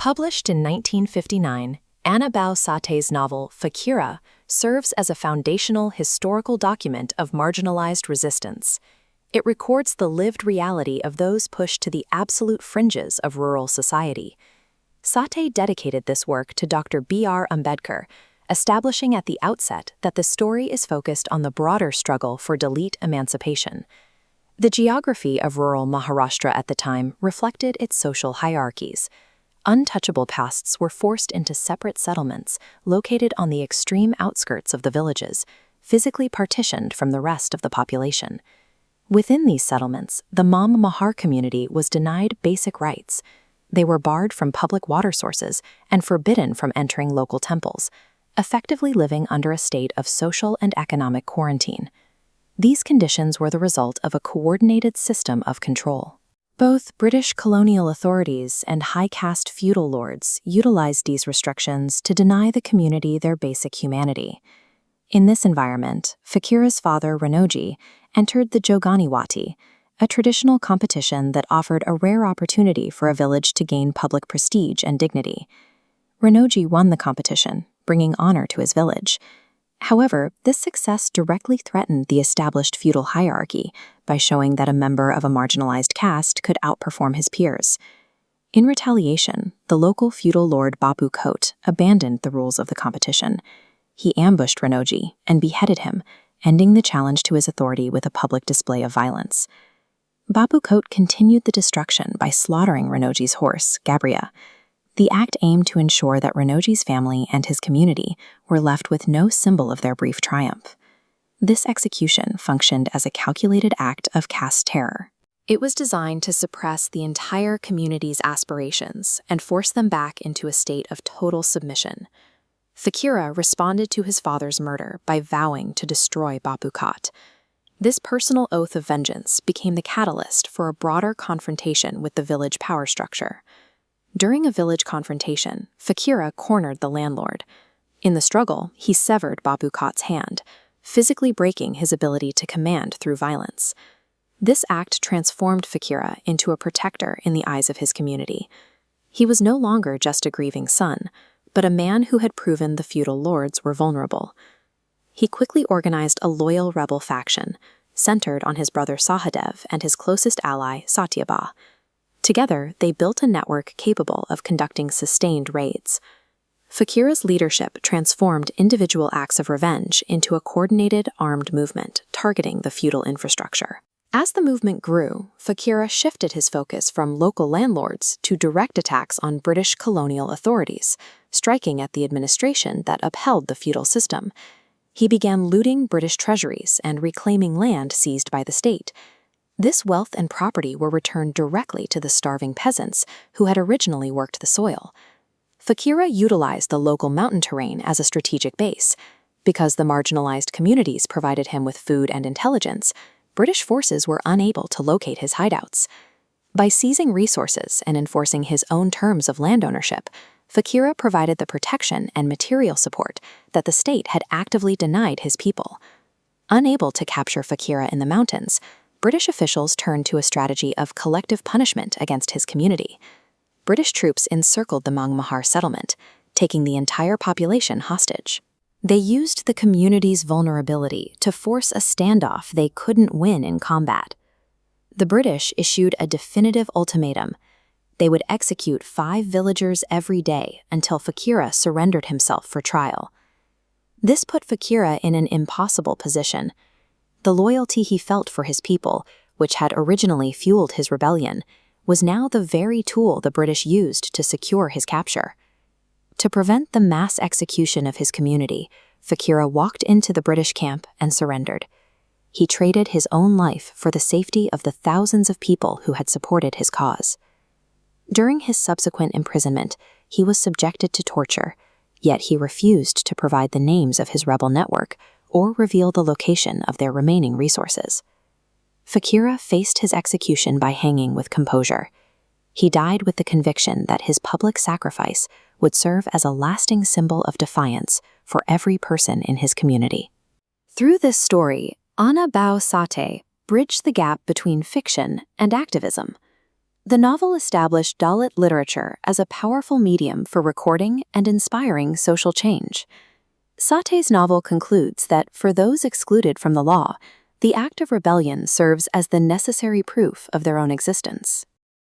Published in 1959, Annabhau Sathe's novel Fakira serves as a foundational historical document of marginalized resistance. It records the lived reality of those pushed to the absolute fringes of rural society. Sathe dedicated this work to Dr. B.R. Ambedkar, establishing at the outset that the story is focused on the broader struggle for Dalit emancipation. The geography of rural Maharashtra at the time reflected its social hierarchies. Untouchable castes were forced into separate settlements located on the extreme outskirts of the villages, physically partitioned from the rest of the population. Within these settlements, the Mam Mahar community was denied basic rights. They were barred from public water sources and forbidden from entering local temples, effectively living under a state of social and economic quarantine. These conditions were the result of a coordinated system of control. Both British colonial authorities and high caste feudal lords utilized these restrictions to deny the community their basic humanity. In this environment, Fakira's father, Ranoji, entered the Joganiwati, a traditional competition that offered a rare opportunity for a village to gain public prestige and dignity. Ranoji won the competition, bringing honor to his village. However, this success directly threatened the established feudal hierarchy by showing that a member of a marginalized caste could outperform his peers. In retaliation, the local feudal lord Bapu Kot abandoned the rules of the competition. He ambushed Ranoji and beheaded him, ending the challenge to his authority with a public display of violence. Bapu Kot continued the destruction by slaughtering Ranoji's horse, Gabria. The act aimed to ensure that Ranoji's family and his community were left with no symbol of their brief triumph. This execution functioned as a calculated act of caste terror. It was designed to suppress the entire community's aspirations and force them back into a state of total submission. Fakira responded to his father's murder by vowing to destroy Bapu Kot. This personal oath of vengeance became the catalyst for a broader confrontation with the village power structure. During a village confrontation, Fakira cornered the landlord. In the struggle, he severed Bapu Kot's hand, physically breaking his ability to command through violence. This act transformed Fakira into a protector in the eyes of his community. He was no longer just a grieving son, but a man who had proven the feudal lords were vulnerable. He quickly organized a loyal rebel faction, centered on his brother Sahadev and his closest ally, Satyabha. Together, they built a network capable of conducting sustained raids. Fakira's leadership transformed individual acts of revenge into a coordinated, armed movement targeting the feudal infrastructure. As the movement grew, Fakira shifted his focus from local landlords to direct attacks on British colonial authorities, striking at the administration that upheld the feudal system. He began looting British treasuries and reclaiming land seized by the state. This wealth and property were returned directly to the starving peasants who had originally worked the soil. Fakira utilized the local mountain terrain as a strategic base. Because the marginalized communities provided him with food and intelligence, British forces were unable to locate his hideouts. By seizing resources and enforcing his own terms of land ownership, Fakira provided the protection and material support that the state had actively denied his people. Unable to capture Fakira in the mountains, British officials turned to a strategy of collective punishment against his community. British troops encircled the Mang Mahar settlement, taking the entire population hostage. They used the community's vulnerability to force a standoff they couldn't win in combat. The British issued a definitive ultimatum. They would execute 5 villagers every day until Fakira surrendered himself for trial. This put Fakira in an impossible position. The loyalty he felt for his people, which had originally fueled his rebellion, was now the very tool the British used to secure his capture. To prevent the mass execution of his community, Fakira walked into the British camp and surrendered. He traded his own life for the safety of the thousands of people who had supported his cause. During his subsequent imprisonment, he was subjected to torture, yet he refused to provide the names of his rebel network or reveal the location of their remaining resources. Fakira faced his execution by hanging with composure. He died with the conviction that his public sacrifice would serve as a lasting symbol of defiance for every person in his community. Through this story, Annabhau Sathe bridged the gap between fiction and activism. The novel established Dalit literature as a powerful medium for recording and inspiring social change. Sathe's novel concludes that, for those excluded from the law, the act of rebellion serves as the necessary proof of their own existence.